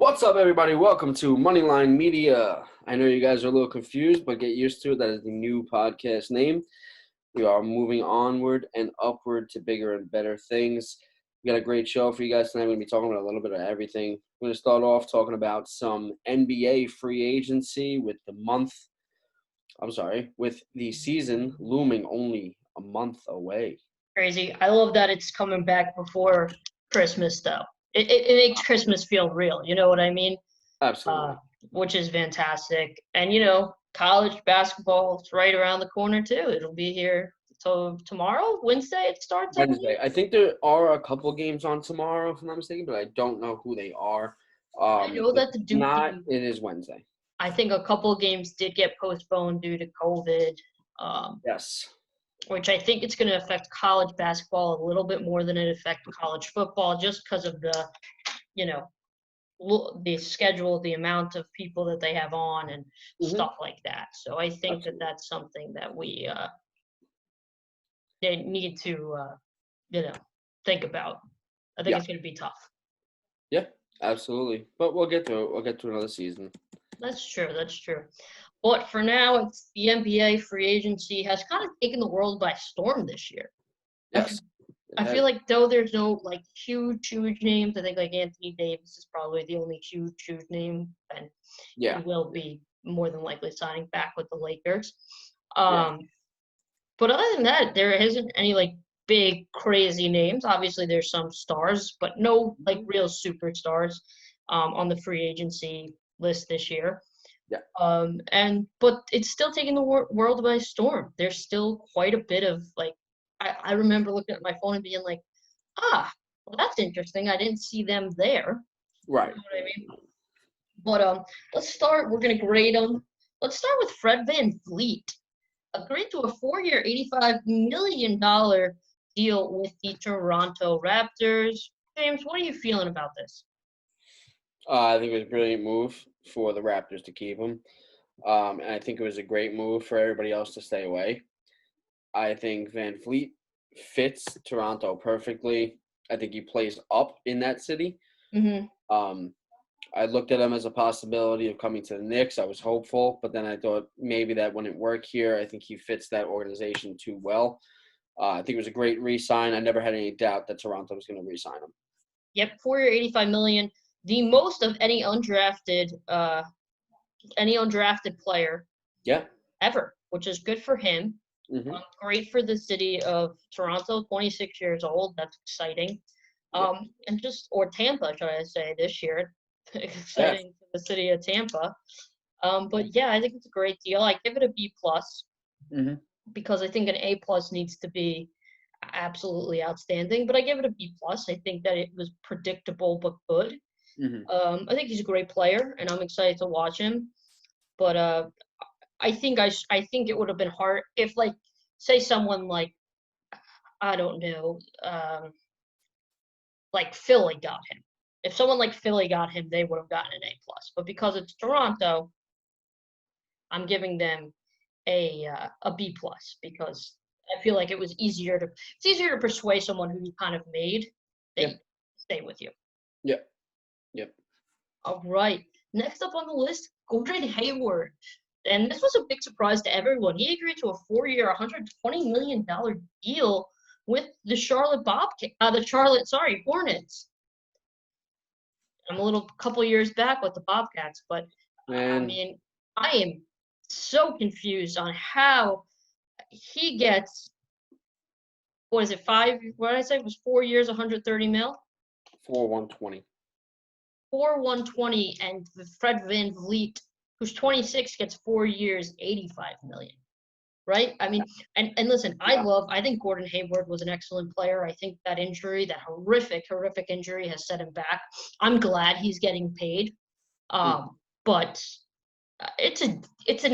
What's up, everybody? Welcome to Moneyline Media. I know you guys are a little confused, but get used to it. That is the new podcast name. We are moving onward and upward to bigger and better things. We got a great show for you guys tonight. We're going to be talking about a little bit of everything. We're going to start off talking about some NBA free agency with the season looming only a month away. Crazy. I love that it's coming back before Christmas, though. It makes Christmas feel real. You know what I mean? Absolutely. Which is fantastic. And college basketball is right around the corner too. It'll be here tomorrow, Wednesday. It starts. Wednesday. I think there are a couple games on tomorrow, if I'm not mistaken, but I don't know who they are. I know that the If Duke not, game. it is Wednesday. I think a couple games did get postponed due to COVID. Yes. Which I think it's going to affect college basketball a little bit more than it affects college football, just because of the, the schedule, the amount of people that they have on, and stuff like that. So I think that that's something that they need to, think about. I think it's going to be tough. Yeah, absolutely. But we'll get to it. We'll get to another season. That's true. That's true. But for now, it's the NBA free agency has kind of taken the world by storm this year. Yes. I feel like though there's no huge names. I think Anthony Davis is probably the only huge name, and he will be more than likely signing back with the Lakers. But other than that, there isn't any big crazy names. Obviously, there's some stars, but no real superstars on the free agency list this year. Yeah. But it's still taking the world by storm. There's still quite a bit of I remember looking at my phone and being like, well, that's interesting. I didn't see them there. Right. You know what I mean? But let's start. We're gonna grade them. Let's start with Fred VanVleet. Agreed to a 4-year, $85 million deal with the Toronto Raptors. James, what are you feeling about this? I think it was a brilliant move for the Raptors to keep him. And I think it was a great move for everybody else to stay away. I think VanVleet fits Toronto perfectly. I think he plays up in that city. I looked at him as a possibility of coming to the Knicks. I was hopeful, but then I thought maybe that wouldn't work here. I think he fits that organization too well. I think it was a great re-sign. I never had any doubt that Toronto was going to re-sign him. Yep, 4-year, $85 million, the most of any undrafted player. Yeah. Ever, which is good for him. Great for the city of Toronto, 26 years old. That's exciting. Or Tampa, should I say, this year. Exciting for the city of Tampa. But yeah, I think it's a great deal. I give it a B+, because I think an A+ needs to be absolutely outstanding. But I give it a B+. I think that it was predictable but good. I think he's a great player, and I'm excited to watch him. But I think it would have been hard if, say someone I don't know, Philly got him. If someone like Philly got him, they would have gotten an A+. But because it's Toronto, I'm giving them a B+, because I feel like it's easier to persuade someone who you kind of made they stay with you. Yep. All right. Next up on the list, Gordon Hayward. And this was a big surprise to everyone. He agreed to a 4-year, $120 million deal with the Hornets. I'm a couple years back with the Bobcats, but I mean, I am so confused on how he gets, what is it, 5? What did I say? It was 4 years, 130 mil? 120. 120, and Fred VanVleet, who's 26, gets 4 years, $85 million. Right? I mean, and listen, I think Gordon Hayward was an excellent player. I think that injury, that horrific injury, has set him back. I'm glad he's getting paid. But it's an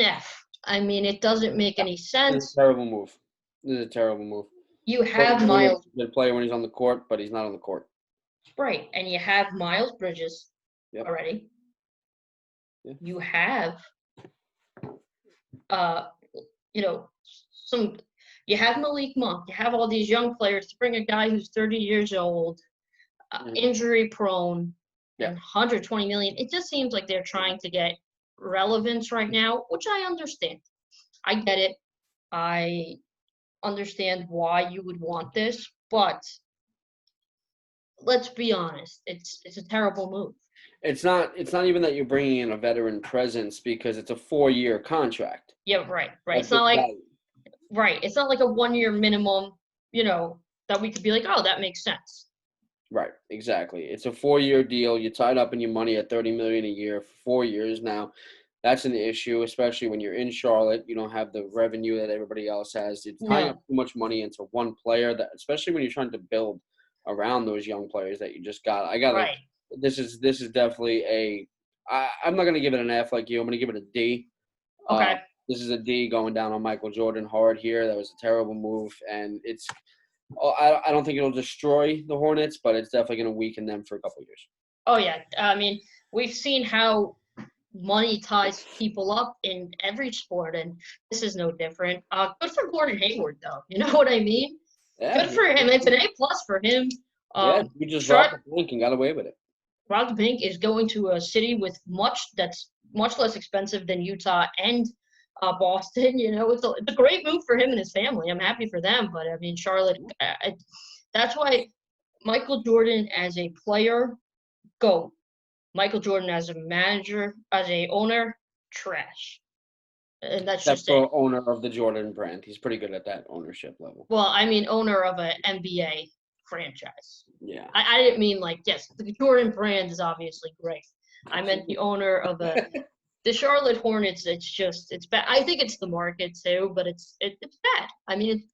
F. I mean, it doesn't make any sense. It's a terrible move. You have Miles. He's a good player when he's on the court, but he's not on the court. Right, and you have Miles Bridges already. Yeah. You have, you have Malik Monk. You have all these young players to bring a guy who's 30 years old, injury prone. and 120 million. It just seems like they're trying to get relevance right now, which I understand. I get it. I understand why you would want this, but let's be honest, it's a terrible move. It's not even that you're bringing in a veteran presence because it's a 4-year contract. Yeah, right. It's not like It's not like a 1-year minimum, that we could be like, oh, that makes sense. Right, exactly. It's a 4-year deal. You tied up in your money at $30 million a year for 4 years now. That's an issue, especially when you're in Charlotte. You don't have the revenue that everybody else has. It's tying up too much money into one player, that especially when you're trying to build around those young players that you just got. Right. This is definitely I'm not gonna give it an F like you. I'm gonna give it a D. Okay. This is a D going down on Michael Jordan hard here. That was a terrible move, and I don't think it'll destroy the Hornets, but it's definitely going to weaken them for a couple of years. Oh yeah, I mean, we've seen how money ties people up in every sport, and this is no different. Good for Gordon Hayward, though. You know what I mean? Yeah, good for him. It's an A+ for him. You just robbed the bank and got away with it. Robbed the bank is going to a city with that's much less expensive than Utah and Boston. It's a great move for him and his family. I'm happy for them, but I mean, Charlotte. That's why Michael Jordan as a player, go. Michael Jordan as a manager, as a owner, trash. And that's just the owner of the Jordan brand. He's pretty good at that ownership level. Well, I mean, owner of an NBA franchise. Yeah. I didn't mean yes, the Jordan brand is obviously great. I meant the owner of the Charlotte Hornets. It's bad. I think it's the market too, but it's bad. I mean, it's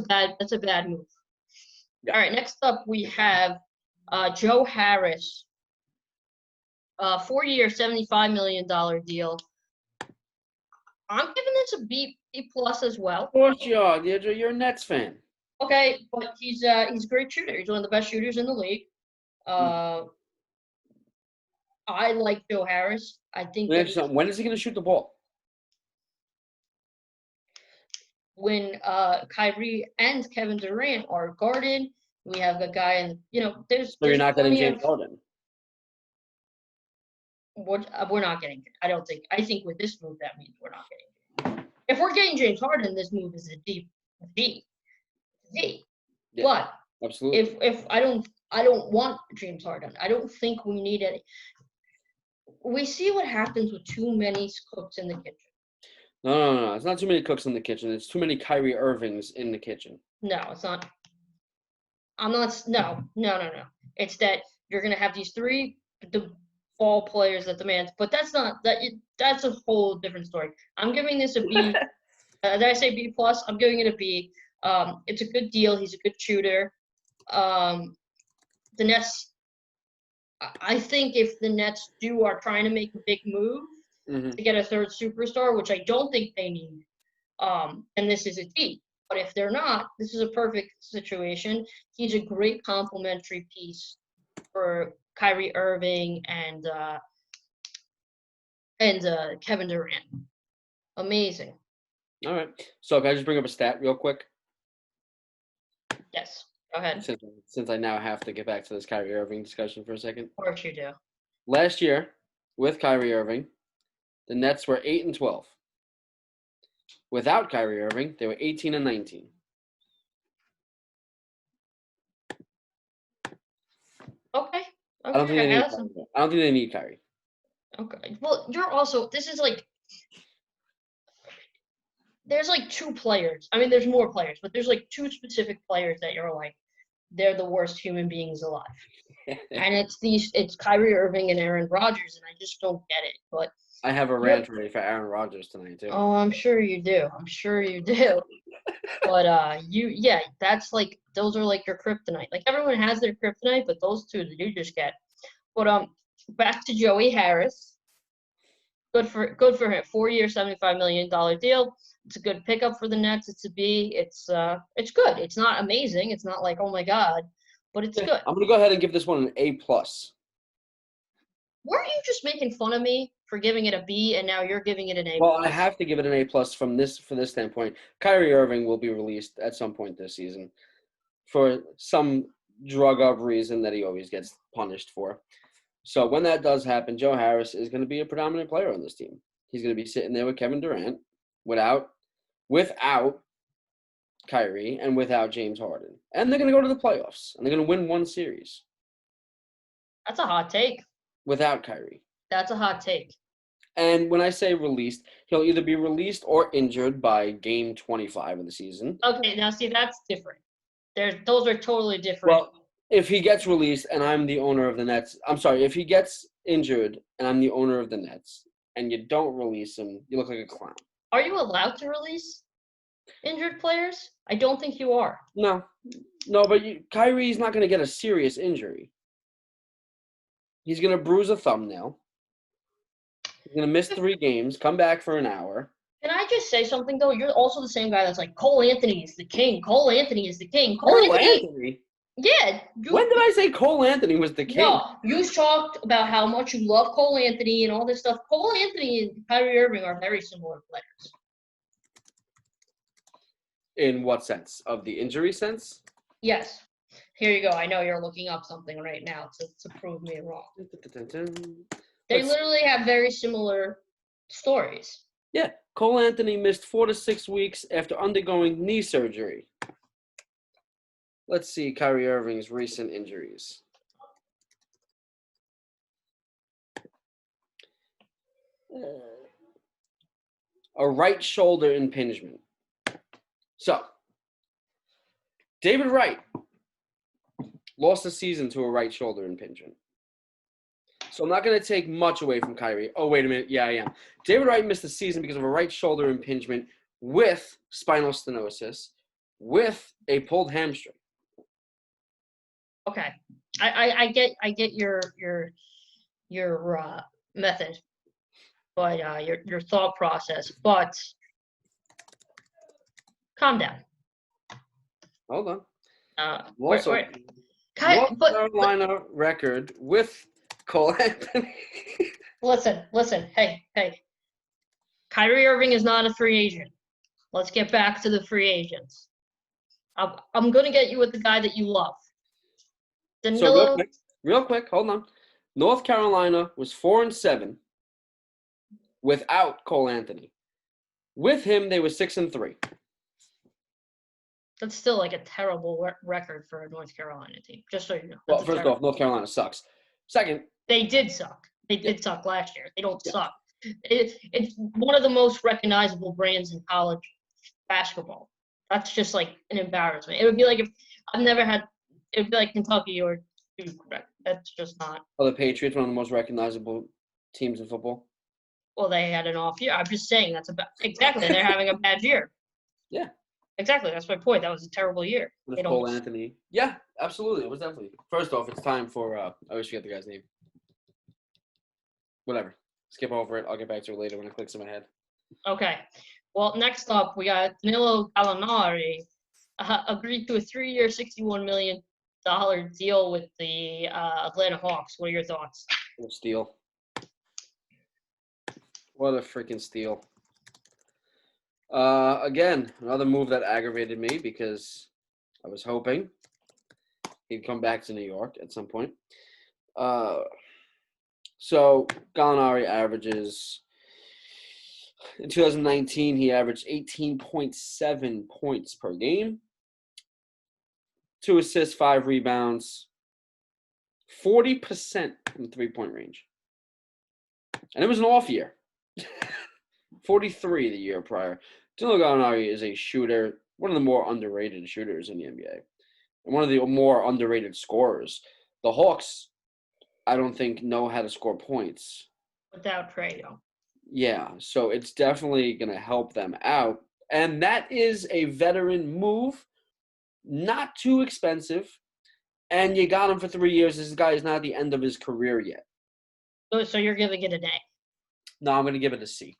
bad. That's a bad move. Yeah. All right, next up we have Joe Harris. 4-year, $75 million deal. I'm giving this a B+ as well. Of course you are. You're a Nets fan. Okay, but he's a great shooter. He's one of the best shooters in the league. I like Joe Harris. I think when is he going to shoot the ball? When Kyrie and Kevin Durant are guarded, we have a guy, and there's. So you're not getting James Harden. We're not getting. I don't think. I think with this move, that means we're not getting. If we're getting James Harden, this move is a D. Yeah, but absolutely. If I don't want James Harden. I don't think we need any. We see what happens with too many cooks in the kitchen. No. It's not too many cooks in the kitchen. It's too many Kyrie Irvings in the kitchen. No, it's not. I'm not. No. It's that you're gonna have these three ball players that demand, but that's a whole different story. I'm giving this a B. Did I say B+? I'm giving it a B. It's a good deal. He's a good shooter. The Nets, I think if the Nets are trying to make a big move to get a third superstar, which I don't think they need, and this is a D. But if they're not, this is a perfect situation. He's a great complementary piece for Kyrie Irving and Kevin Durant. Amazing. All right. So can I just bring up a stat real quick? Yes. Go ahead. Since I now have to get back to this Kyrie Irving discussion for a second. Of course you do. Last year, with Kyrie Irving, the Nets were 8-12. Without Kyrie Irving, they were 18-19. Okay. I don't think they need Kyrie. Okay. Well, this is like, there's like two players. I mean, there's more players, but there's like two specific players that you're like, they're the worst human beings alive. And it's Kyrie Irving and Aaron Rodgers, and I just don't get it. But I have a rant ready for Aaron Rodgers tonight too. Oh, I'm sure you do. But that's like, those are like your kryptonite. Like, everyone has their kryptonite, but those two that you just get. But back to Joey Harris. Good for him. 4-year, $75 million deal. It's a good pickup for the Nets. It's a B. It's good. It's not amazing. It's not like, oh my God, but it's good. I'm gonna go ahead and give this one an A+. Weren't you just making fun of me for giving it a B, and now you're giving it an A+? Well, I have to give it an A+ for this standpoint. Kyrie Irving will be released at some point this season for some drug up reason that he always gets punished for. So when that does happen, Joe Harris is going to be a predominant player on this team. He's going to be sitting there with Kevin Durant, without Kyrie, and without James Harden. And they're going to go to the playoffs, and they're going to win one series. That's a hot take. Without Kyrie. That's a hot take. And when I say released, he'll either be released or injured by game 25 of the season. Okay, now see, that's different. Those are totally different. Well, if he gets released and I'm the owner of the Nets, if he gets injured and I'm the owner of the Nets and you don't release him, you look like a clown. Are you allowed to release injured players? I don't think you are. No, but Kyrie's not going to get a serious injury. He's going to bruise a thumbnail. He's going to miss 3 games, come back for an hour. Can I just say something, though? You're also the same guy that's like, Cole Anthony is the king. Cole Anthony is the king. Cole Anthony? Yeah. When did I say Cole Anthony was the king? No, you talked about how much you love Cole Anthony and all this stuff. Cole Anthony and Kyrie Irving are very similar players. In what sense? Of the injury sense? Yes. Here you go. I know you're looking up something right now to prove me wrong. They literally have very similar stories. Yeah. Cole Anthony missed 4 to 6 weeks after undergoing knee surgery. Let's see Kyrie Irving's recent injuries. A right shoulder impingement. So, David Wright lost the season to a right shoulder impingement. So I'm not going to take much away from Kyrie. Oh, wait a minute. Yeah, I am. David Wright missed the season because of a right shoulder impingement with spinal stenosis, with a pulled hamstring. Okay, I get your method, but your thought process. But calm down. Hold on. North Carolina record with Cole Anthony. Listen. Hey. Kyrie Irving is not a free agent. Let's get back to the free agents. I'm going to get you with the guy that you love. Danilo. So real quick, hold on. North Carolina was 4-7 without Cole Anthony. With him, they were 6-3. That's still like a terrible record for a North Carolina team, just so you know. Well, first off, North Carolina sucks. Second, they did suck. They did suck last year. They don't suck. It's one of the most recognizable brands in college basketball. That's just like an embarrassment. It would be like if I've never had. It would be like Kentucky or Duke. That's just not. Oh, the Patriots, one of the most recognizable teams in football. Well, they had an off year. I'm just saying exactly. They're having a bad year. Yeah. Exactly. That's my point. That was a terrible year. With Cole Anthony. Yeah, absolutely. It was definitely. First off, it's time for I always forget the guy's name. Whatever. Skip over it. I'll get back to it later when it clicks in my head. Okay. Well, next up, we got Danilo Gallinari agreed to a 3-year, $61 million deal with the Atlanta Hawks. What are your thoughts? What a steal. What a freaking steal. Again, another move that aggravated me because I was hoping he'd come back to New York at some point. So Gallinari averages, in 2019, he averaged 18.7 points per game, 2 assists, 5 rebounds, 40% from three-point range. And it was an off year. 43 the year prior. Danilo Gallinari is a shooter, one of the more underrated shooters in the NBA, and one of the more underrated scorers. The Hawks, I don't think, know how to score points. Without Trae Young. Yeah, so it's definitely going to help them out. And that is a veteran move, not too expensive, and you got him for 3 years. This guy is not at the end of his career yet. So you're giving it an A? No, I'm going to give it a C.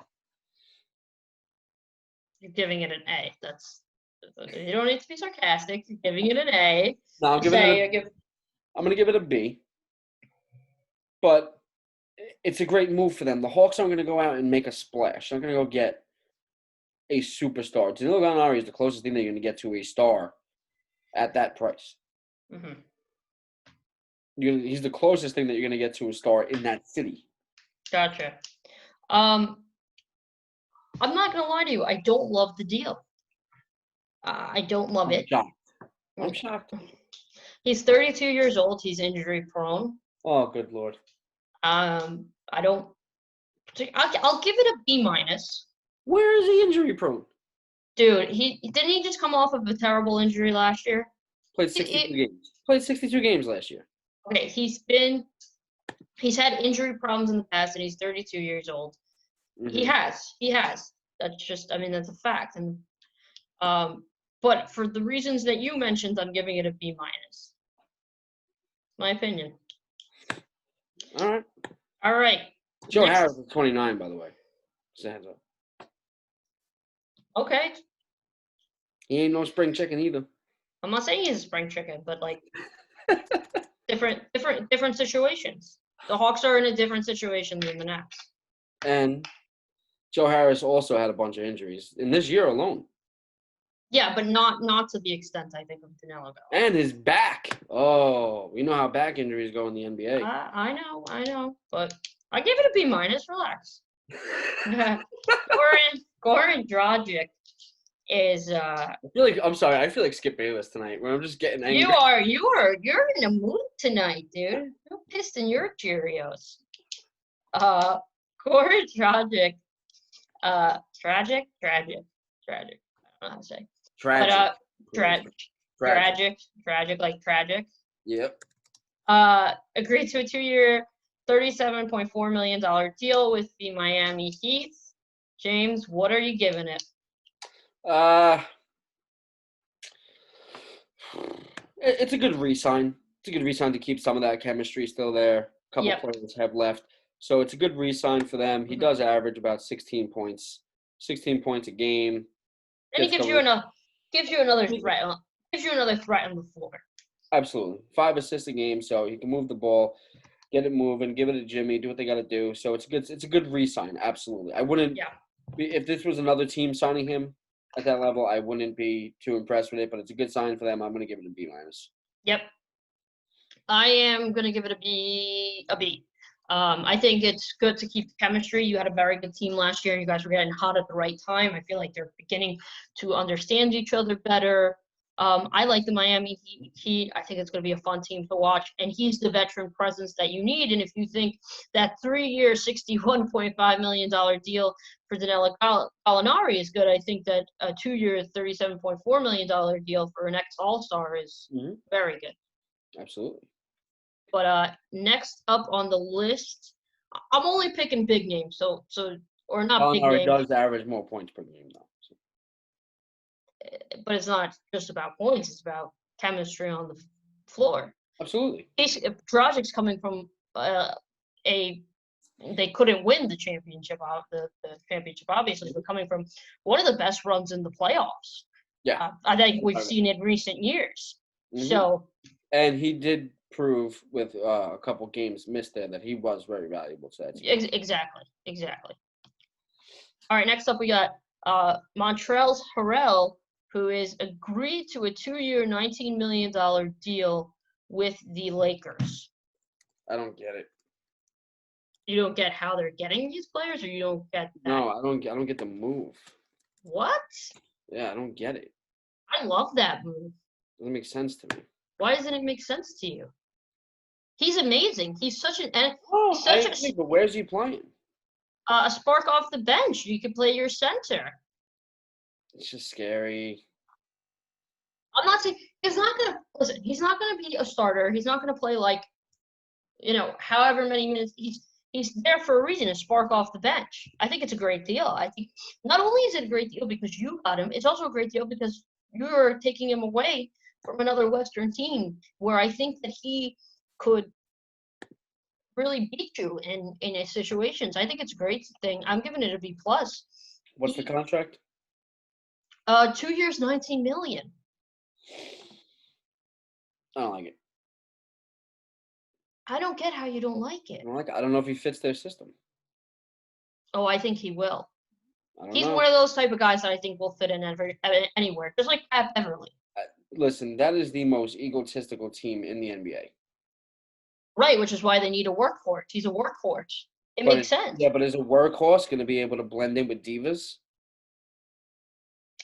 You're giving it an A. You don't need to be sarcastic. You're giving it an A. No, I'm going to give it a B. But it's a great move for them. The Hawks aren't going to go out and make a splash. They're not going to go get a superstar. Danilo Gallinari is the closest thing that you're going to get to a star at that price. Mm-hmm. He's the closest thing that you're gonna get to a star in that city. Gotcha. I'm not gonna lie to you. I don't love the deal. I don't love it. I'm shocked. He's 32 years old. He's injury prone. Oh, good Lord. I don't. I'll give it a B minus. Where is he injury prone? Dude, didn't he just come off of a terrible injury last year? Played 62 games. Played 62 games last year. Okay, he's had injury problems in the past, and he's 32 years old. Mm-hmm. He has. That's just, I mean, that's a fact. And but for the reasons that you mentioned, I'm giving it a B minus. My opinion. All right. Joe Harris is 29, by the way. Just a heads up. Okay. He ain't no spring chicken either. I'm not saying he's a spring chicken, but like different situations. The Hawks are in a different situation than the Nets. And Joe Harris also had a bunch of injuries in this year alone. Yeah, but not to the extent, I think, of Danilo Gallinari. And his back. Oh, we know how back injuries go in the NBA. I know. But I give it a B minus. Relax. Goran Dragic is. I feel like Skip Bayless tonight, where I'm just getting angry. You're in a mood tonight, dude. You're pissed in your Cheerios. Goran Dragic. Tragic. I don't know how to say. Tragic. Tragic, like tragic. Yep. Agreed to a 2-year, $37.4 million deal with the Miami Heat. James, what are you giving it? It's a good re-sign. It's a good re-sign to keep some of that chemistry still there. A couple players have left. So it's a good re-sign for them. He does average about 16 points a game. And he gives you another threat on the floor. Absolutely. 5 assists a game, so he can move the ball, get it moving, give it to Jimmy, do what they got to do. So it's a good re-sign. Absolutely. I wouldn't if this was another team signing him at that level, I wouldn't be too impressed with it, but it's a good sign for them. I'm going to give it a B minus. Yep. I am going to give it a B. I think it's good to keep the chemistry. You had a very good team last year. You guys were getting hot at the right time. I feel like they're beginning to understand each other better. I like the Miami Heat. I think it's going to be a fun team to watch. And he's the veteran presence that you need. And if you think that 3-year, $61.5 million deal for Danilo Gallinari is good, I think that a 2-year, $37.4 million deal for an ex-All-Star is very good. Absolutely. But next up on the list, I'm only picking big names, so or not big names. Does average more points per game, though. So. But it's not just about points; it's about chemistry on the floor. Absolutely. Dragic's coming from they couldn't win the championship, obviously, but coming from one of the best runs in the playoffs. Yeah, I think we've seen in recent years. Mm-hmm. So. And he did prove with a couple games missed there that he was very valuable to that team. Exactly. All right, next up we got Montrezl Harrell, who is agreed to a 2-year, $19 million deal with the Lakers. I don't get it. You don't get how they're getting these players, or you don't get that? No, I don't get the move. What? Yeah, I don't get it. I love that move. Doesn't make sense to me. Why doesn't it make sense to you? He's amazing. He's such an. But where's he playing? A spark off the bench. You could play your center. It's just scary. I'm not saying he's not gonna listen. He's not gonna be a starter. He's not gonna play however many minutes. He's there for a reason to spark off the bench. I think it's a great deal. I think not only is it a great deal because you got him, it's also a great deal because you're taking him away from another Western team where I think that he could really beat you in situations. I think it's a great thing. I'm giving it a B+. What's the contract? 2 years, $19 million. I don't like it. I don't get how you don't like it. I don't know if he fits their system. Oh, I think he will. He's one of those type of guys that I think will fit in anywhere, just like Pat Beverly. Listen, that is the most egotistical team in the NBA. Right, which is why they need a workhorse. He's a workhorse. It makes sense. Yeah, but is a workhorse going to be able to blend in with divas?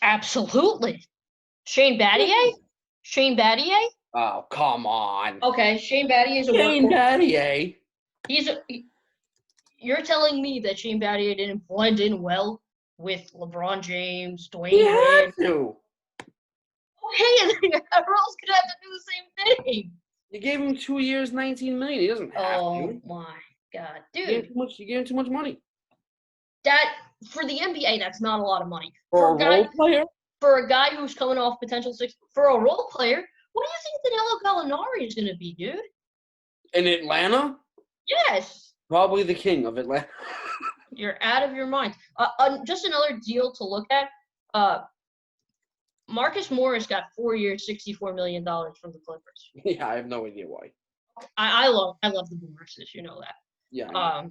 Absolutely. Shane Battier? Shane Battier? Oh, come on. Okay, Shane Battier is a Shane workhorse. Battier. You're telling me that Shane Battier didn't blend in well with LeBron James, He Dwayne had Wade? to. Hey, Harold's gonna have to do the same thing. You gave him 2 years, $19 million. He doesn't have to. Oh my god, You dude! gave him too much money. That for the NBA, that's not a lot of money For a role player. For a guy who's coming off potential six, for a role player, what do you think Danilo Gallinari is going to be, dude? In Atlanta? Yes. Probably the king of Atlanta. You're out of your mind. Just another deal to look at. Marcus Morris got 4 years, $64 million from the Clippers. Yeah, I have no idea why. I love the Morrises, you know that. Yeah.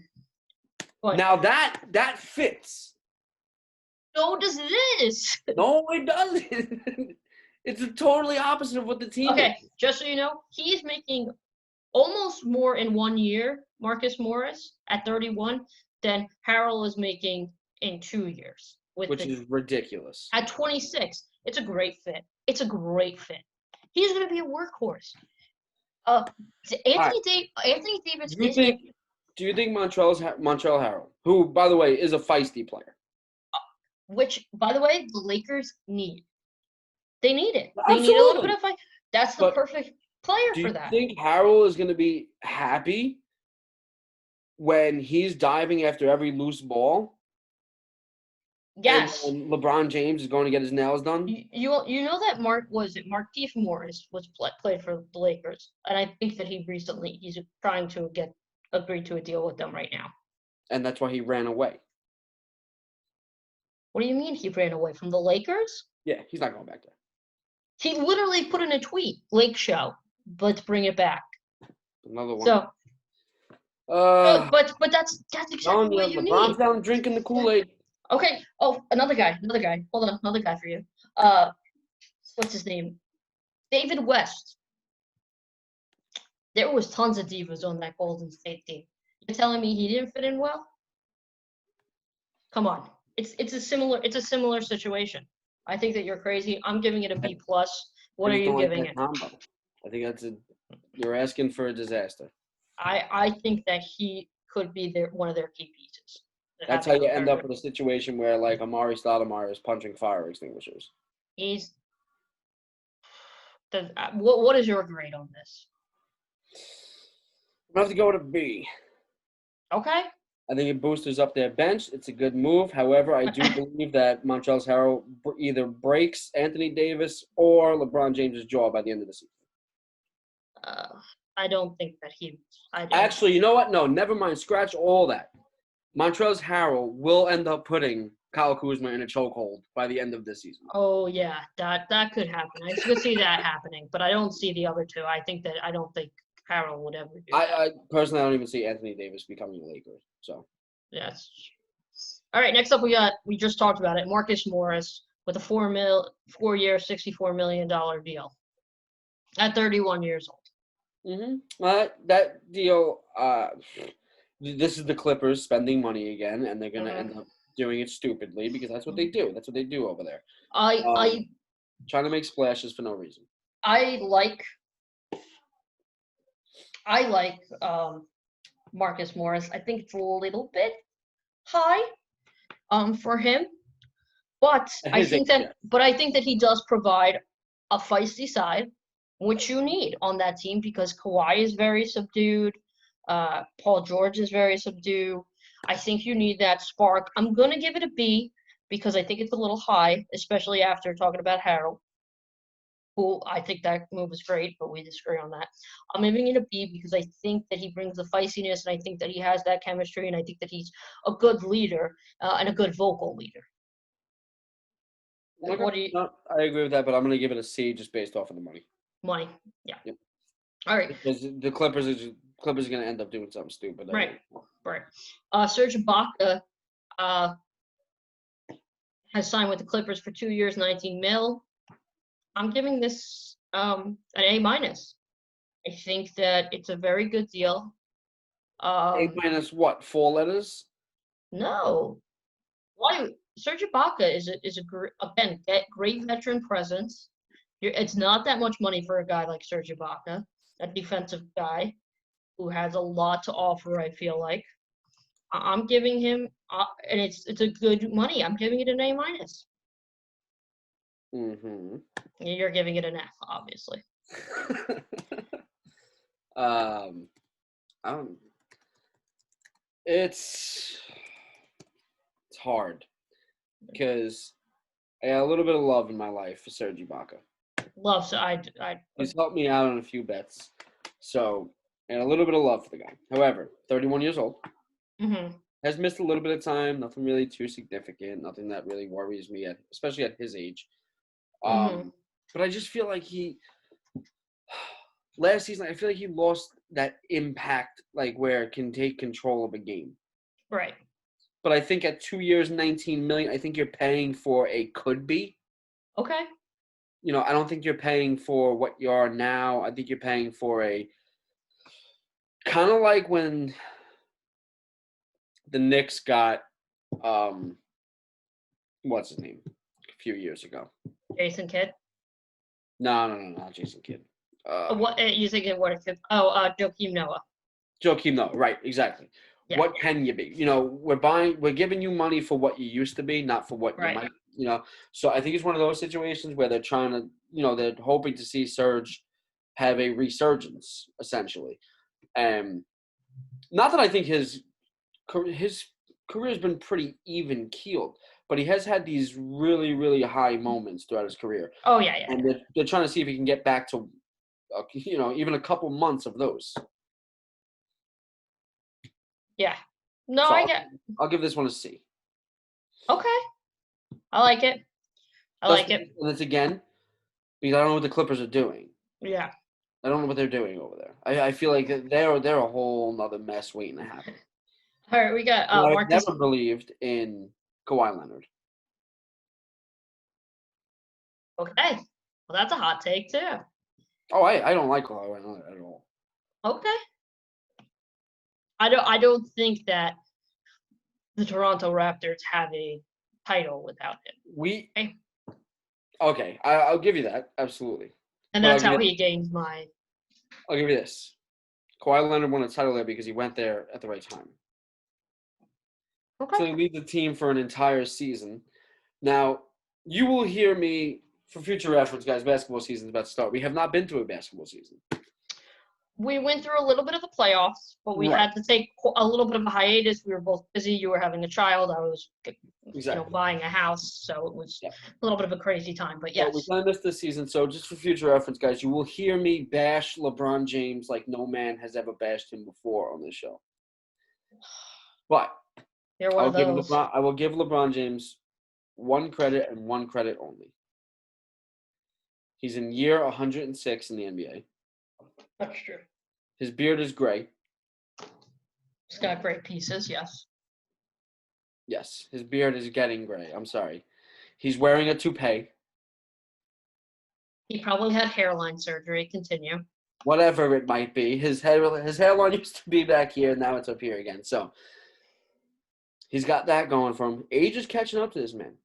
But now that fits. So does this. No, it doesn't. It's the totally opposite of what the team Okay, is. just so you know, he's making almost more in 1 year, Marcus Morris, at 31, than Harrell is making in 2 years. Which is ridiculous. At 26, it's a great fit. It's a great fit. He's going to be a workhorse. Anthony Davis. Do you think Montrezl Harrell, who, by the way, is a feisty player, which, by the way, the Lakers need. They need it. Absolutely. They need a little bit of fight. That's the perfect player for that. Do you think Harrell is going to be happy when he's diving after every loose ball? Yes. And LeBron James is going to get his nails done? You know that Markieff Morris played for the Lakers, and I think that he's trying to agree to a deal with them right now. And that's why he ran away. What do you mean he ran away from the Lakers? Yeah, he's not going back there. He literally put in a tweet, Lake Show, let's bring it back. Another one. So, but that's exactly what you need. LeBron's down drinking the Kool-Aid. Okay. Oh, another guy. Hold on, another guy for you. What's his name? David West. There was tons of divas on that Golden State team. You're telling me he didn't fit in well? Come on. It's a similar situation. I think that you're crazy. I'm giving it a B+. What are you giving it? Combo. I think you're asking for a disaster. I think that he could be one of their key pieces. That's how you end up in a situation where, like, Amari Stoudemire is punching fire extinguishers. What is your grade on this? I'm going to have to go with a B. Okay. I think it boosters up their bench. It's a good move. However, I do believe that Montrezl Harrell either breaks Anthony Davis or LeBron James' jaw by the end of the season. I don't think that he. Actually, you know what? No, never mind. Scratch all that. Montrezl Harrell will end up putting Kyle Kuzma in a chokehold by the end of this season. Oh yeah, that could happen. I could see that happening, but I don't see the other two. I don't think Harrell would ever do that. I personally, I don't even see Anthony Davis becoming a Laker. So. Yes. All right. Next up, we just talked about it. Marcus Morris with a 4-year, $64 million deal at 31 years old. That deal. This is the Clippers spending money again, and they're gonna end up doing it stupidly because that's what they do. That's what they do over there. Trying to make splashes for no reason. I like Marcus Morris. I think it's a little bit high for him, but I think that he does provide a feisty side, which you need on that team because Kawhi is very subdued. Paul George is very subdued. I think you need that spark. I'm going to give it a B because I think it's a little high, especially after talking about Harrell, who I think that move is great, but we disagree on that. I'm giving it a B because I think that he brings the feistiness, and I think that he has that chemistry, and I think that he's a good leader and a good vocal leader. Okay. What do you? No, I agree with that, but I'm going to give it a C just based off of the money. Money, yeah. Yep. All right. Because the Clippers are going to end up doing something stupid. Right. Serge Ibaka has signed with the Clippers for 2 years, $19 million. I'm giving this an A-. I think that it's a very good deal. A minus what? 4 letters? No. Why? Serge Ibaka is again great veteran presence. It's not that much money for a guy like Serge Ibaka, a defensive guy who has a lot to offer. I feel like I'm giving him, and it's a good money. I'm giving it an A minus. Mm-hmm. You're giving it an F, obviously. It's hard because I got a little bit of love in my life for Serge Ibaka. Love, so He's helped me out on a few bets, so and a little bit of love for the guy. However, 31 years old, has missed a little bit of time. Nothing really too significant. Nothing that really worries me, especially at his age. But I just feel like last season, I feel like he lost that impact, like where it can take control of a game. Right. But I think at 2 years, 19 million, I think you're paying for a could be. Okay. You know, I don't think you're paying for what you are now. I think you're paying for a kind of like when the Knicks got what's his name a few years ago. Jason Kidd. No, not Jason Kidd. What you thinking? What? Oh, Joakim Noah. Joakim Noah, right? Exactly. Yeah. What can you be? You know, we're giving you money for what you used to be, not for what you might. You know, so I think it's one of those situations where they're trying to, you know, they're hoping to see Serge have a resurgence, essentially. Not that I think his career has been pretty even keeled, but he has had these really, really high moments throughout his career. Oh yeah. And they're trying to see if he can get back to, you know, even a couple months of those. Yeah. No, so I'll give this one a C. Okay. I like it. And it's again because I don't know what the Clippers are doing. Yeah. I don't know what they're doing over there. I feel like they're a whole nother mess waiting to happen. All right, we got I've never believed in Kawhi Leonard. Okay. Well, that's a hot take too. Oh, I don't like Kawhi Leonard at all. Okay. I don't think that the Toronto Raptors have a title without him. Okay, I'll give you that, absolutely. And that's how he gained my. I'll give you this. Kawhi Leonard won a title there because he went there at the right time. Okay. So he leads the team for an entire season. Now, you will hear me, for future reference, guys, basketball season is about to start. We have not been through a basketball season. We went through a little bit of the playoffs, but we had to take a little bit of a hiatus. We were both busy. You were having a child. I was buying a house. So it was a little bit of a crazy time. But yes. So we kind of missed this season. So just for future reference, guys, you will hear me bash LeBron James like no man has ever bashed him before on this show. But I will give LeBron James one credit and one credit only. He's in year 106 in the NBA. That's true. His beard is gray. He's got great pieces, yes. Yes, his beard is getting gray. I'm sorry. He's wearing a toupee. He probably had hairline surgery. Continue. Whatever it might be. His hairline used to be back here, now it's up here again. So he's got that going for him. Age is catching up to this man.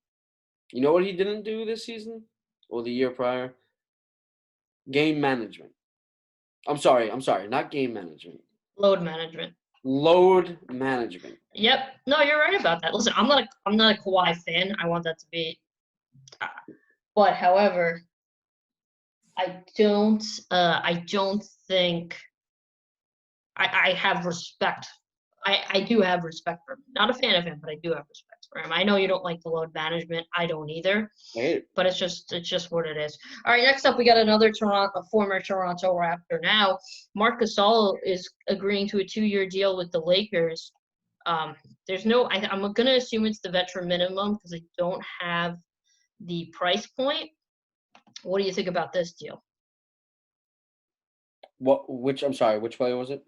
You know what he didn't do this season or the year prior? Game management. I'm sorry, not game management. Load management. Load management. Yep. No, you're right about that. Listen, I'm not a Kawhi fan. I want that to be. But however, I don't think I have respect. I do have respect for him. Not a fan of him, but I do have respect for him. I know you don't like the load management. I don't either. But it's just what it is. All right, next up we got a former Toronto Raptor. Now, Marc Gasol is agreeing to a 2-year deal with the Lakers. There's no. I'm going to assume it's the veteran minimum because I don't have the price point. What do you think about this deal? Which player was it?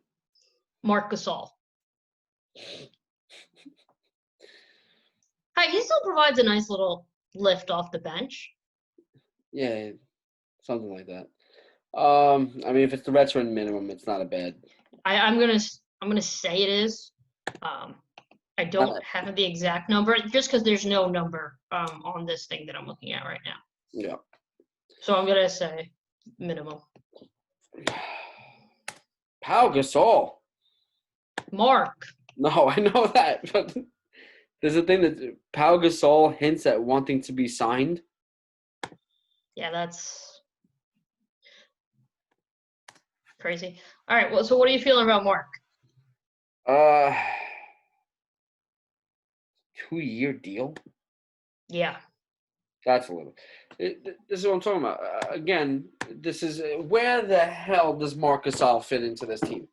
Marc Gasol. Hi, he still provides a nice little lift off the bench. Yeah, something like that. I mean, if it's the veteran minimum, it's not a bad. I'm gonna say it is. I don't have the exact number just because there's no number on this thing that I'm looking at right now. Yeah. So I'm gonna say minimum. Pau Gasol. Mark. No, I know that, but there's a thing that Pau Gasol hints at wanting to be signed. Yeah, that's crazy. All right, well, so what are you feeling about Mark? 2-year deal? Yeah. That's a little. This is what I'm talking about. Again, this is where the hell does Marc Gasol fit into this team?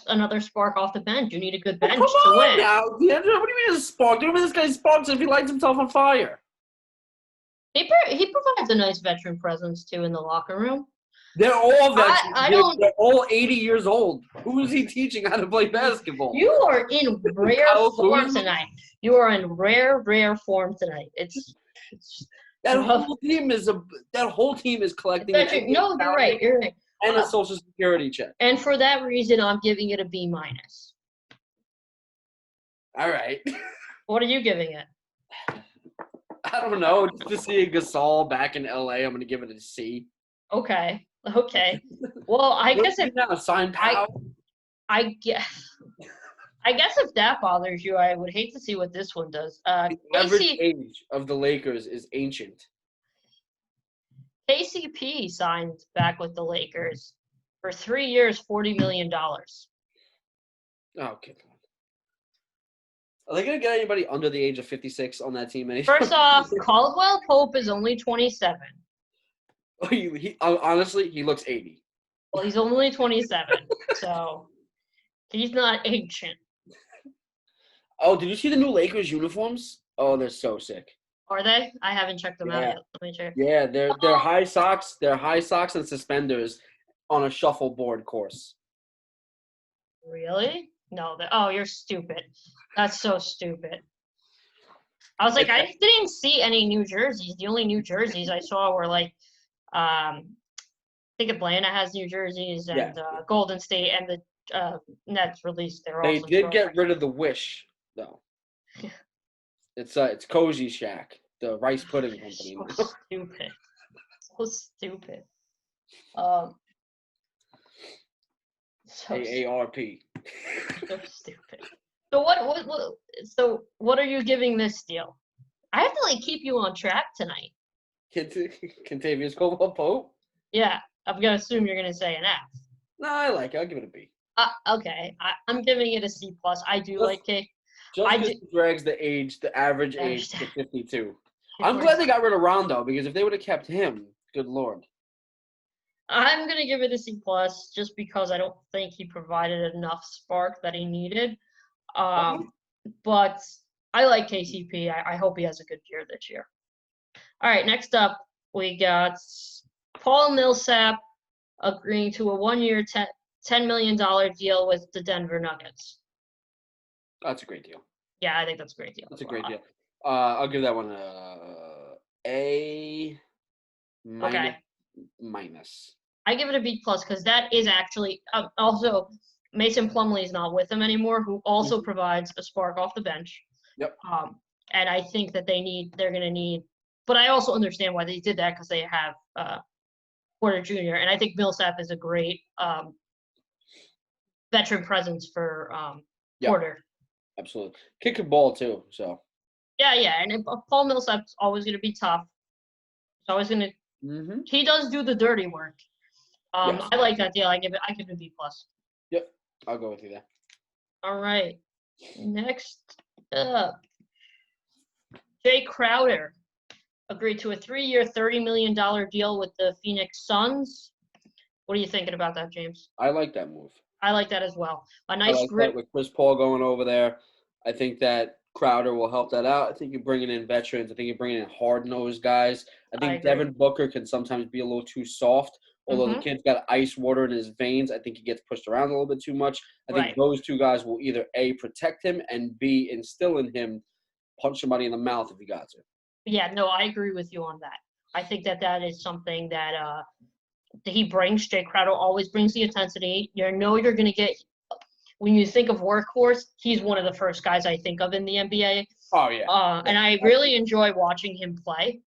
Another spark off the bench. You need a good bench come to win. Now, DeAndre, what do you mean a spark? Do you mean this guy sparks if he lights himself on fire? He provides a nice veteran presence too in the locker room. They're all veterans. I don't. They're all 80 years old. Who is he teaching how to play basketball? You are in rare form tonight. You are in rare form tonight. It's that whole team is collecting. No, you're right. You're right. And a social security check. And for that reason, I'm giving it a B-. All right. What are you giving it? I don't know. Just to see a Gasol back in LA, I'm going to give it a C. Okay. Well, I guess if I guess if that bothers you, I would hate to see what this one does. The average age of the Lakers is ancient. KCP signed back with the Lakers for 3 years, $40 million. Oh, okay. Are they going to get anybody under the age of 56 on that team? First off, Caldwell Pope is only 27. Honestly, he looks 80. Well, he's only 27, so he's not ancient. Oh, did you see the new Lakers uniforms? Oh, they're so sick. Are they? I haven't checked them out yet. Let me check. Yeah, they're high socks. They're high socks and suspenders on a shuffleboard course. Really? No. Oh, you're stupid. That's so stupid. I was like, I didn't see any new jerseys. The only new jerseys I saw were like, I think Atlanta has new jerseys and Golden State and the Nets released their. They did get rid of the Wish though. It's Cozy Shack, the rice pudding company. So stupid. So stupid. AARP. So stupid. So what are you giving this deal? I have to like keep you on track tonight. Kentavious Caldwell-Pope? Yeah, I'm gonna assume you're gonna say an F. No, I like it. I'll give it a B. Okay, I'm giving it a C+. I do like K. Just drags the average age to 52. I'm glad they got rid of Rondo because if they would have kept him, good Lord. I'm going to give it a C+, just because I don't think he provided enough spark that he needed. But I like KCP. I hope he has a good year this year. All right, next up, we got Paul Millsap agreeing to a 1-year, $10 million deal with the Denver Nuggets. That's a great deal. Yeah, I think that's a great deal. That's a great deal. I'll give that one A minus. I give it a B+ because that is actually also Mason Plumlee is not with them anymore, who also provides a spark off the bench. Yep. And I think that they're going to need, but I also understand why they did that because they have Porter Jr. And I think Millsap is a great veteran presence for Porter. Absolutely. Kick a ball too, so. Yeah, and Paul Millsap's always going to be tough. He's always going to he does do the dirty work. Yes. I like that deal. I give it a B+. Yep. I'll go with you there. All right. Next up, Jay Crowder agreed to a 3-year, $30 million deal with the Phoenix Suns. What are you thinking about that, James? I like that move. I like that as well. A nice that with Chris Paul going over there. I think that Crowder will help that out. I think you're bringing in veterans. I think you're bringing in hard-nosed guys. I think Devin Booker can sometimes be a little too soft. Although the kid's got ice water in his veins, I think he gets pushed around a little bit too much. I think those two guys will either A, protect him, and B, instill in him, punch somebody in the mouth if he got to. Yeah, no, I agree with you on that. I think that is something that he brings. Jay Crowder always brings the intensity. You know you're going to get – when you think of workhorse, he's one of the first guys I think of in the NBA. Oh, yeah. And I really enjoy watching him play.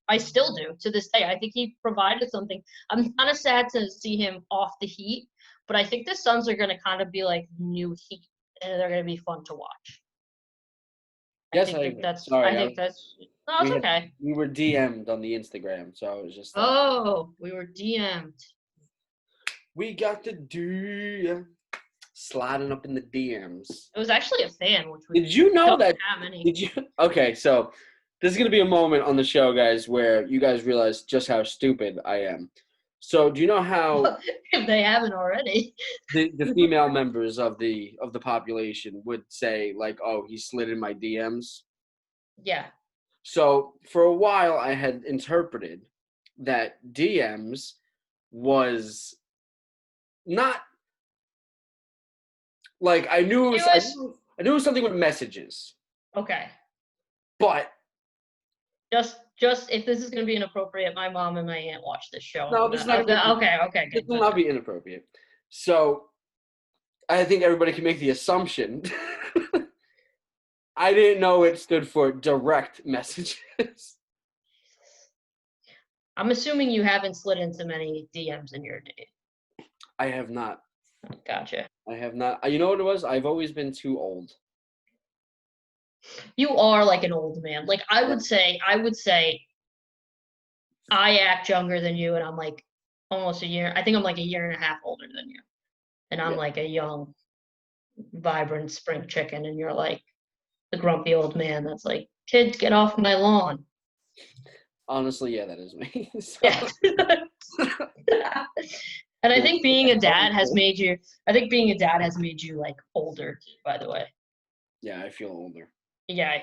I still do to this day. I think he provided something. I'm kind of sad to see him off the Heat, but I think the Suns are going to kind of be like new Heat, and they're going to be fun to watch. Yes, I think that's. sorry. I think that's. No, it's okay. We were DM'd on the Instagram, so I was just. Oh, we were DM'd. We got the DM sliding up in the DMs. It was actually a fan. Which we did you know that? Have many. Did you? Okay, so this is gonna be a moment on the show, guys, where you guys realize just how stupid I am. So, do you know how if they haven't already, the female members of the population would say like, "Oh, he slid in my DMs"? Yeah. So, for a while, I had interpreted that DMs was not like I knew it was something with messages. Okay. But just if this is going to be inappropriate, my mom and my aunt watch this show. No, this is not okay. This will not be inappropriate. So, I think everybody can make the assumption. I didn't know it stood for direct messages. I'm assuming you haven't slid into many DMs in your day. I have not. Gotcha. I have not. You know what it was? I've always been too old. You are like an old man. Like I would say I act younger than you, and I'm like almost a year. I think I'm like a year and a half older than you. And I'm like a young, vibrant spring chicken, and you're like the grumpy old man that's like, kids, get off my lawn. Honestly, yeah, that is me. So. Yeah. And I think being a dad has made you like older, by the way. Yeah, I feel older. Yeah.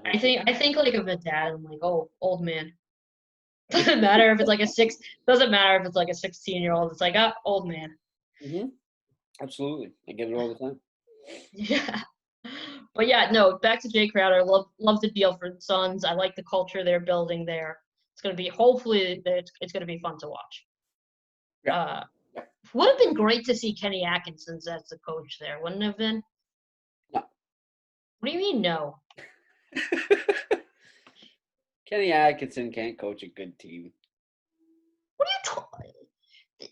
I think like of a dad, I'm like, oh, old man. Doesn't matter if it's like a 16-year-old. It's like, old man. Mm-hmm. Absolutely. I get it all the time. Yeah. But yeah, no, back to Jay Crowder. Love the deal for the Suns. I like the culture they're building there. It's going to be, hopefully, it's going to be fun to watch. Yeah. Would have been great to see Kenny Atkinson as the coach there, wouldn't it have been? No. What do you mean, no? Kenny Atkinson can't coach a good team. What are you talking?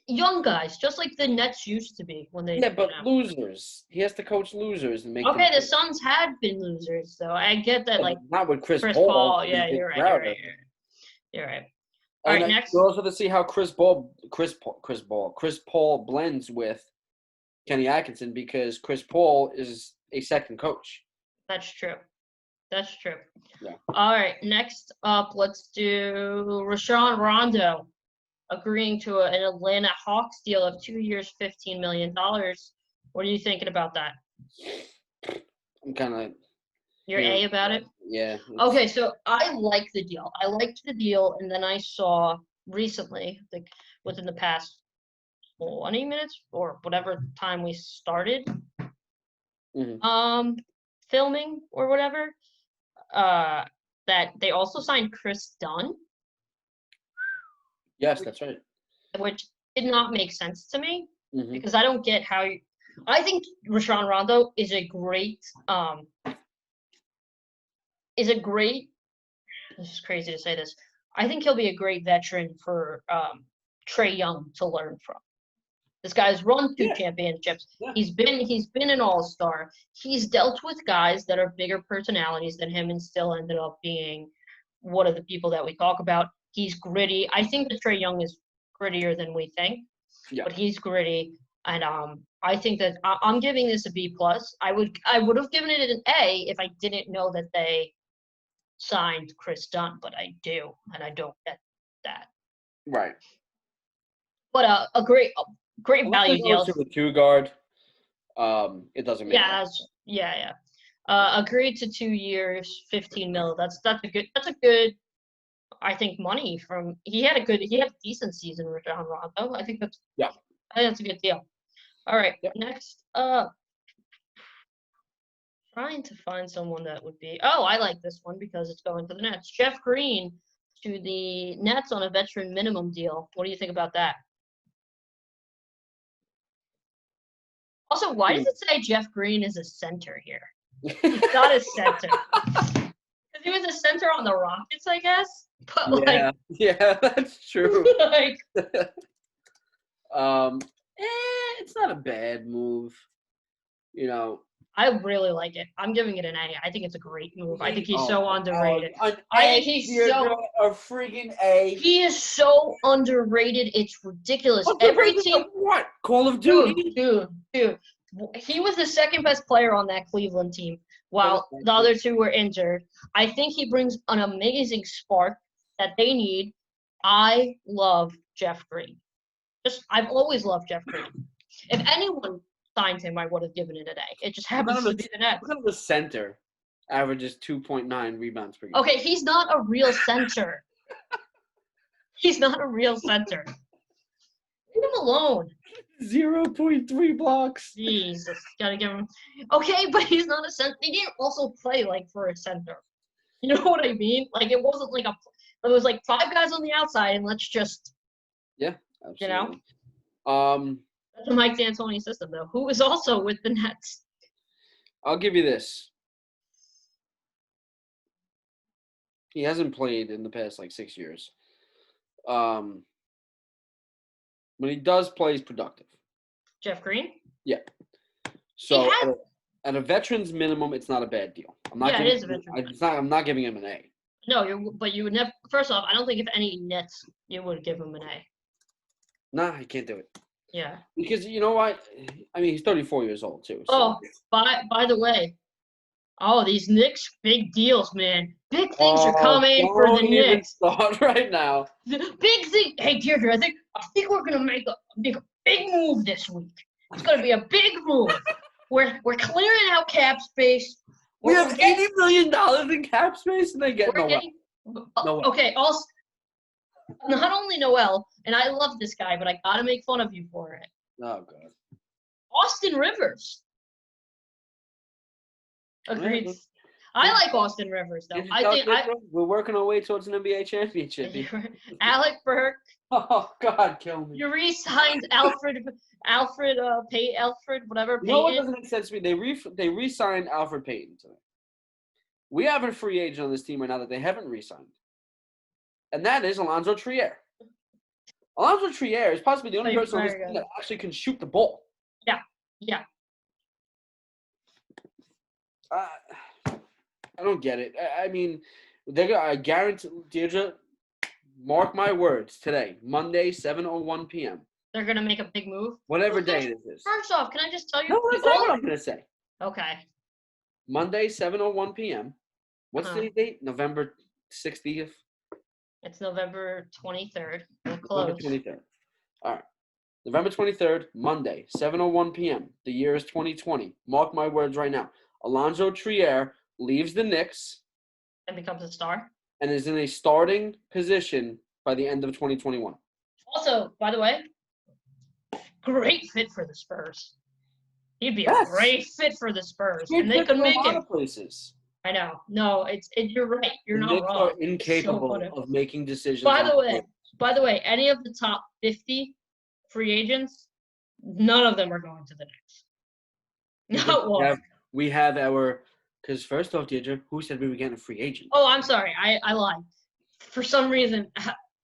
Young guys, just like the Nets used to be when they. Yeah, but losers. He has to coach losers and make. Okay, the Suns had been losers, so I get that. Like not with Chris Paul. Yeah, you're right. You're right. All right, next. We'll also have to see how Chris Paul blends with Kenny Atkinson because Chris Paul is a second coach. That's true. Yeah. All right, next up, let's do Rajon Rondo agreeing to an Atlanta Hawks deal of 2 years, $15 million. What are you thinking about that? I'm kind of. You're A about it? Yeah. Okay, so I like the deal. I liked the deal, and then I saw recently, like within the past 20 minutes or whatever time we started filming or whatever, that they also signed Chris Dunn. Yes, that's right. Which did not make sense to me because I don't get how I think Rajon Rondo is a great this is crazy to say this. I think he'll be a great veteran for Trae Young to learn from. This guy's run 2 championships. Yeah. He's been an all-star. He's dealt with guys that are bigger personalities than him and still ended up being one of the people that we talk about. He's gritty. I think that Trae Young is grittier than we think, but he's gritty. And I think that I'm giving this a B+. I would have given it an A if I didn't know that they signed Chris Dunn, but I do, and I don't get that. Right. But a great value deal. To a 2-guard, it doesn't make sense. Yeah. Agreed to 2 years, $15 million. That's a good. I think money from he had a decent season with Rajon Rondo. I think that's a good deal. All right, next up. Trying to find someone that would be. Oh, I like this one because it's going to the Nets. Jeff Green to the Nets on a veteran minimum deal. What do you think about that? Also, why does it say Jeff Green is a center here? He's not a center. Because he was a center on the Rockets, I guess. But yeah, that's true. like, it's not a bad move. You know, I really like it. I'm giving it an A. I think it's a great move. I think he's so underrated. An I A, think he's so a freaking A. he is so underrated. It's ridiculous. Every team. What? Call of Duty? Dude. He was the second best player on that Cleveland team, while the other two were injured. I think he brings an amazing spark that they need. I love Jeff Green. I've always loved Jeff Green. If anyone signed him, I would have given it an A. It just happens to be the Nets. Look at the center. Averages 2.9 rebounds per game. Okay, he's not a real center. He's not a real center. Leave him alone. 0.3 blocks. Jesus, gotta give him. Okay, but he's not a center. He didn't also play like for a center. You know what I mean? Like it wasn't like it was like 5 guys on the outside, and let's just. Yeah, absolutely. You know. That's a Mike D'Antoni system, though. Who is also with the Nets? I'll give you this. He hasn't played in the past 6 years. When he does play, he's productive. Jeff Green? Yeah. So at a veteran's minimum, it's not a bad deal. It is a veteran. I'm not giving him an A. No, but you would never. First off, I don't think if any Nets, you would give him an A. Nah, he can't do it. Yeah. Because you know what? I mean, he's 34 years old too. So. Oh, by the way, these Knicks big deals, man. Big things are coming for the Knicks. Start right now. Big thing. Hey, Deirdre, I think we're gonna make a big move this week. It's gonna be a big move. We're clearing out cap space. We have $80 million in cap space, and they get Noel. Okay, also, not only Noel, and I love this guy, but I gotta make fun of you for it. Oh God. Austin Rivers. Agreed. I like Austin Rivers, though. We're working our way towards an NBA championship. Alec Burke. Oh God, kill me. You re-signed Alfred, whatever. Payton. You know what doesn't make sense to me? They re-signed Alfred Payton today. We have a free agent on this team right now that they haven't re-signed, and that is Alonzo Trier. Alonzo Trier is possibly the only person on this team that actually can shoot the ball. Yeah. I don't get it. I mean, I guarantee, Deirdre, mark my words, today, Monday, 7:01 p.m. They're going to make a big move? Whatever day it is. First off, can I just tell you? No, that's not what I'm going to say. Okay. Monday, 7:01 p.m. What's the date? November 60th? It's November 23rd. November 23rd. All right. November 23rd, Monday, 7:01 p.m. The year is 2020. Mark my words right now. Alonzo Trier leaves the Knicks and becomes a star and is in a starting position by the end of 2021. Also, by the way, great fit for the Spurs. He'd be a great fit for the Spurs, and they could make it. Places. I know. No, you're right. You're not Knicks wrong. Are incapable of making decisions. By the way, any of the top 50 free agents, none of them are going to the Knicks. Not one. We have our. Because first off, Deirdre, who said we were getting a free agent? Oh, I'm sorry. I lied. For some reason,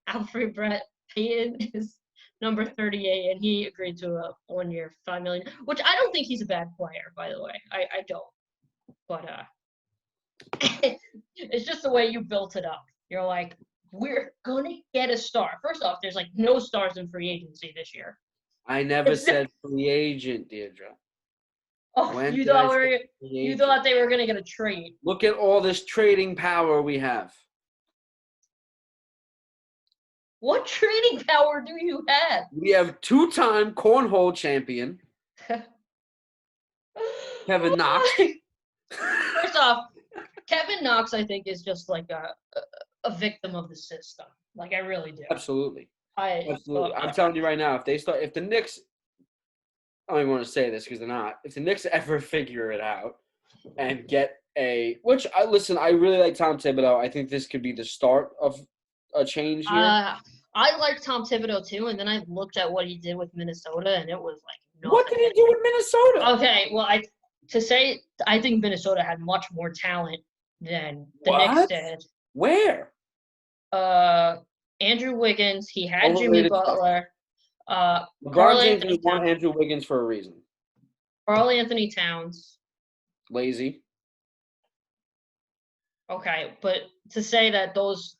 Alfred Brett Payton is number 38, and he agreed to a 1-year, $5 million, which I don't think he's a bad player, by the way. I don't. But it's just the way you built it up. You're like, we're going to get a star. First off, there's no stars in free agency this year. I never said free agent, Deirdre. Oh, you thought they were going to get a trade. Look at all this trading power we have. What trading power do you have? We have 2-time cornhole champion, Kevin Knox. First off, Kevin Knox, I think, is just a victim of the system. I really do. Absolutely. Absolutely. I'm telling you right now, if the Knicks, I don't even want to say this because they're not. If the Knicks ever figure it out and get I really like Tom Thibodeau. I think this could be the start of a change here? I like Tom Thibodeau too, and then I looked at what he did with Minnesota, and it was like nothing. What did he do with Minnesota? Okay, well, I think Minnesota had much more talent than the Knicks did. Where? Andrew Wiggins. He had Jimmy Butler. LeBron James won Andrew Wiggins for a reason. Karl Anthony Towns. Lazy. Okay, but to say that those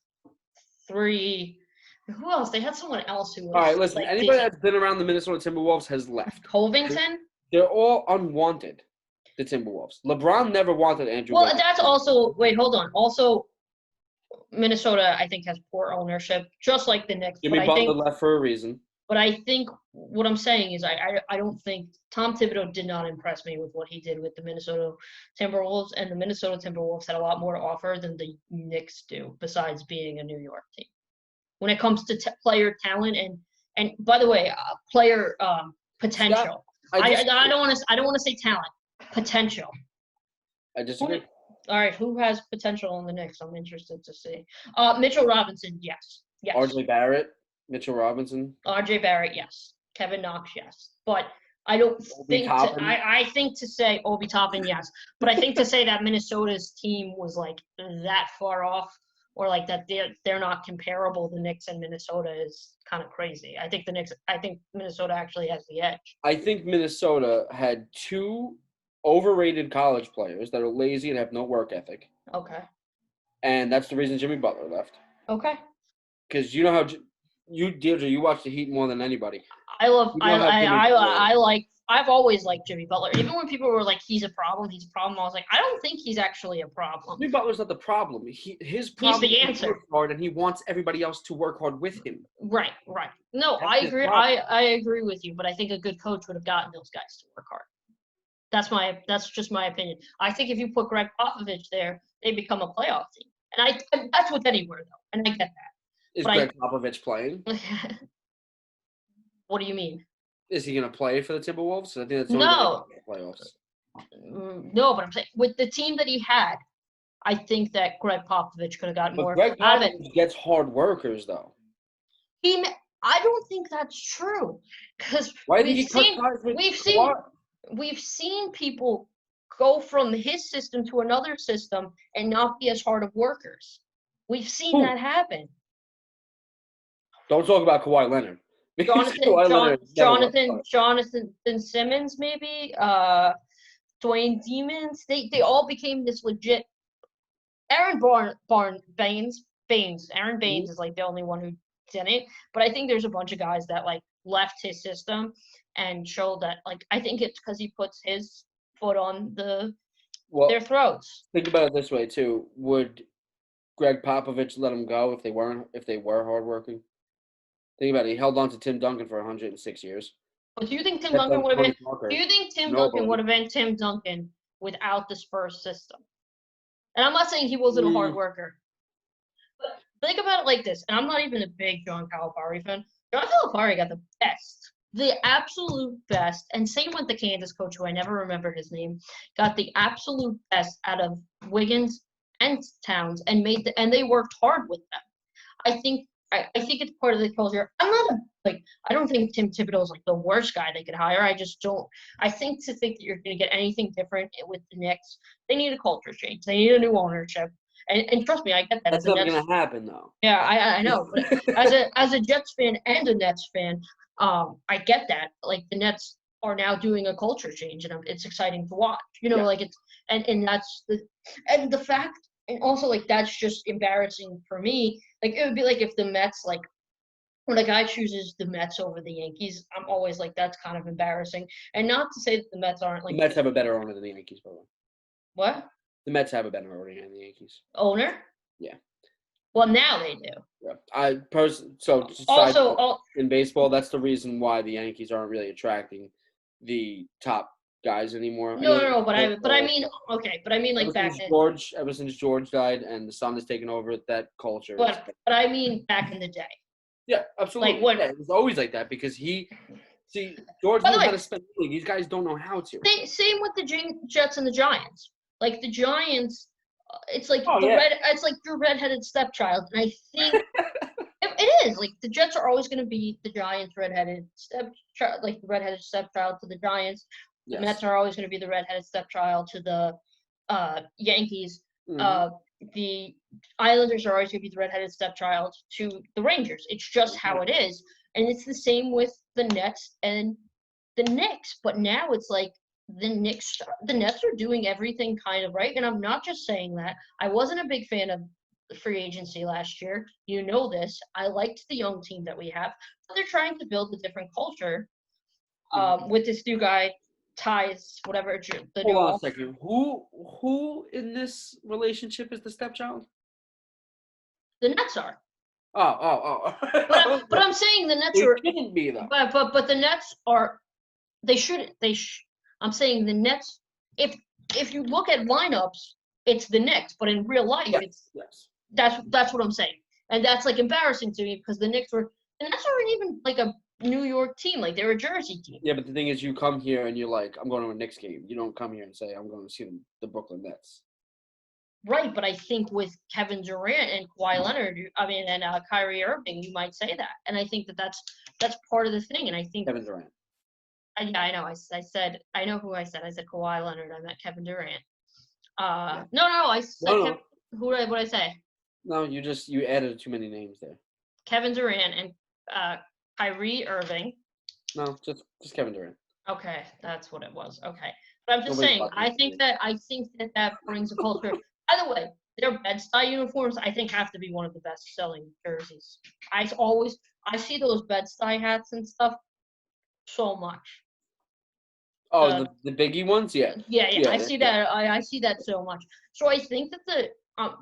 three, who else? They had someone else who was. All right, listen. Anybody that's been around the Minnesota Timberwolves has left. Covington. They're all unwanted. The Timberwolves. LeBron never wanted Andrew. Well, that's also. Wait, hold on. Also, Minnesota, I think, has poor ownership, just like the Knicks. Jimmy Butler left for a reason. But I think what I'm saying is I don't think Tom Thibodeau did not impress me with what he did with the Minnesota Timberwolves, and the Minnesota Timberwolves had a lot more to offer than the Knicks do, besides being a New York team. When it comes to player talent and by the way, player potential. I don't want to say talent, potential. I disagree. All right, who has potential in the Knicks? I'm interested to see. Mitchell Robinson, yes. R.J. Barrett. Mitchell Robinson. R.J. Barrett, yes. Kevin Knox, yes. But I don't think I think to say Obi Toppin, yes. But I think to say that Minnesota's team was like that far off, or like that they're not comparable, the Knicks and Minnesota, is kind of crazy. I think Minnesota actually has the edge. I think Minnesota had two overrated college players that are lazy and have no work ethic. Okay. And that's the reason Jimmy Butler left. Okay. Because you know how Deirdre, you watch the Heat more than anybody. I've always liked Jimmy Butler. Even when people were like, he's a problem, I was like, I don't think he's actually a problem. Jimmy Butler's not the problem. His problem is the answer. He works hard, and he wants everybody else to work hard with him. Right. No, I agree. I agree with you, but I think a good coach would have gotten those guys to work hard. That's just my opinion. I think if you put Greg Popovich there, they become a playoff team. And that's with anywhere, though, and I get that. Is Greg Popovich playing? What do you mean? Is he going to play for the Timberwolves? I think that's no playoffs. No, but I'm saying with the team that he had, I think that Greg Popovich could have gotten more Greg out of it. Gets hard workers though. I don't think that's true because we've seen people go from his system to another system and not be as hard of workers. We've seen that happen. Don't talk about Kawhi Leonard. Jonathan Simmons, maybe. Dwayne Demons. They all became this legit. Aaron Baines. Aaron Baines is like the only one who didn't. But I think there's a bunch of guys that like left his system and showed that like I think it's because he puts his foot on their throats. Think about it this way too. Would Greg Popovich let him go if they were hardworking? Think about it. He held on to Tim Duncan for 106 years. But do you think Tim Duncan would have been? Do you think Duncan would have been Tim Duncan without the Spurs system? And I'm not saying he wasn't a hard worker. But think about it like this. And I'm not even a big John Calipari fan. John Calipari got the absolute best, and same with the Kansas coach, who I never remembered his name, got the absolute best out of Wiggins and Towns, and they worked hard with them. I think it's part of the culture. I don't think Tim Thibodeau is like the worst guy they could hire. I just don't. I think that you're going to get anything different with the Knicks, they need a culture change. They need a new ownership. And trust me, I get that. That's not going to happen, though. Yeah, I know. But as a Jets fan and a Nets fan, I get that. Like the Nets are now doing a culture change, and it's exciting to watch. Like it's and that's the fact. And also, like, that's just embarrassing for me. Like, it would be like if the Mets, like, when a guy chooses the Mets over the Yankees, I'm always like, that's kind of embarrassing. And not to say that the Mets aren't, like... The Mets have a better owner than the Yankees, by the way. What? The Mets have a better owner than the Yankees. Owner? Yeah. Well, now they do. Yeah. In baseball, that's the reason why the Yankees aren't really attracting the top guys anymore. No, but I mean like back then. Ever since George died and the son has taken over that culture. But I mean back in the day. Yeah, absolutely. Like it was always like that because George knows how to spend money. These guys don't know how to. Same with the Jets and the Giants. Like the Giants, it's like it's like your redheaded stepchild, and I think it is. Like, the Jets are always going to be the Giants' redheaded stepchild, like the redheaded stepchild to the Giants. The Mets are always going to be the redheaded stepchild to the Yankees. Mm-hmm. The Islanders are always going to be the redheaded stepchild to the Rangers. It's just how it is. And it's the same with the Nets and the Knicks. But now it's like the Nets are doing everything kind of right. And I'm not just saying that. I wasn't a big fan of the free agency last year. You know this. I liked the young team that we have. But they're trying to build a different culture with this new guy, Ties, whatever. Hold on a second. Who in this relationship is the stepchild? The Nets are. Oh. But I'm saying the Nets shouldn't be though. But the Nets are. They should. I'm saying the Nets. If you look at lineups, it's the Knicks. But in real life, that's what I'm saying. And that's like embarrassing to me because the Nets aren't even like a New York team. Like, they're a Jersey team. Yeah, but the thing is, you come here and you're like, I'm going to a Knicks game. You don't come here and say, I'm going to see the Brooklyn Nets. Right, but I think with Kevin Durant and Kawhi Leonard, and Kyrie Irving, you might say that. And I think that's part of the thing. And I think Kevin Durant. Yeah, I know. I said I know who I said. I said Kawhi Leonard. I meant Kevin Durant. No. I said what did I say? No, you added too many names there. Kevin Durant and Kyrie Irving. No, just Kevin Durant. Okay, that's what it was. Okay, but I'm just saying. I think that brings a culture. By the way, their Bed-Stuy uniforms, I think, have to be one of the best-selling jerseys. I see those Bed-Stuy hats and stuff so much. Oh, the biggie ones, yeah. Yeah. I see that. I see that so much. So I think that the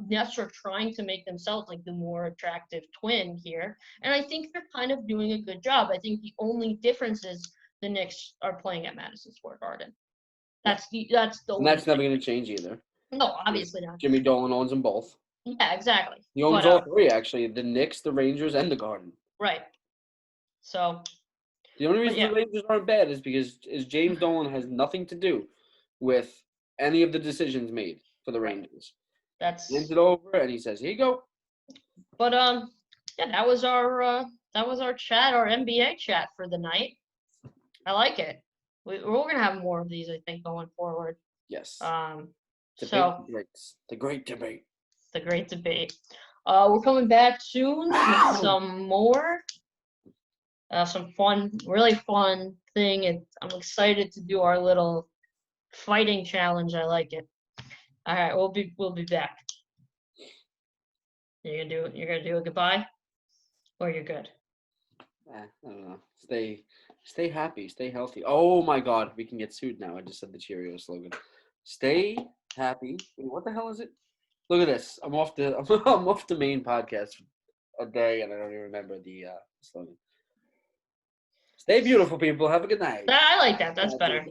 Nets are trying to make themselves like the more attractive twin here, and I think they're kind of doing a good job. I think the only difference is the Knicks are playing at Madison Square Garden. That's the. And that's never going to change either. No, obviously not. Jimmy Dolan owns them both. Yeah, exactly. He owns all three, actually. The Knicks, the Rangers, and the Garden. Right. So. The only reason the Rangers aren't bad is because James Dolan has nothing to do with any of the decisions made for the Rangers. He hands it over and he says, "Here you go." But that was our chat, our NBA chat for the night. I like it. We're gonna have more of these, I think, going forward. Yes. The great debate. The great debate. We're coming back soon with some more. Some really fun thing, and I'm excited to do our little fighting challenge. I like it. All right, we'll be back. You're gonna do a goodbye, or you're good? I don't know. Stay happy, stay healthy. Oh my God, we can get sued now. I just said the Cheerio slogan. Stay happy. What the hell is it? Look at this. I'm off the main podcast a day, and I don't even remember the slogan. Stay beautiful, people. Have a good night. I like that. That's better.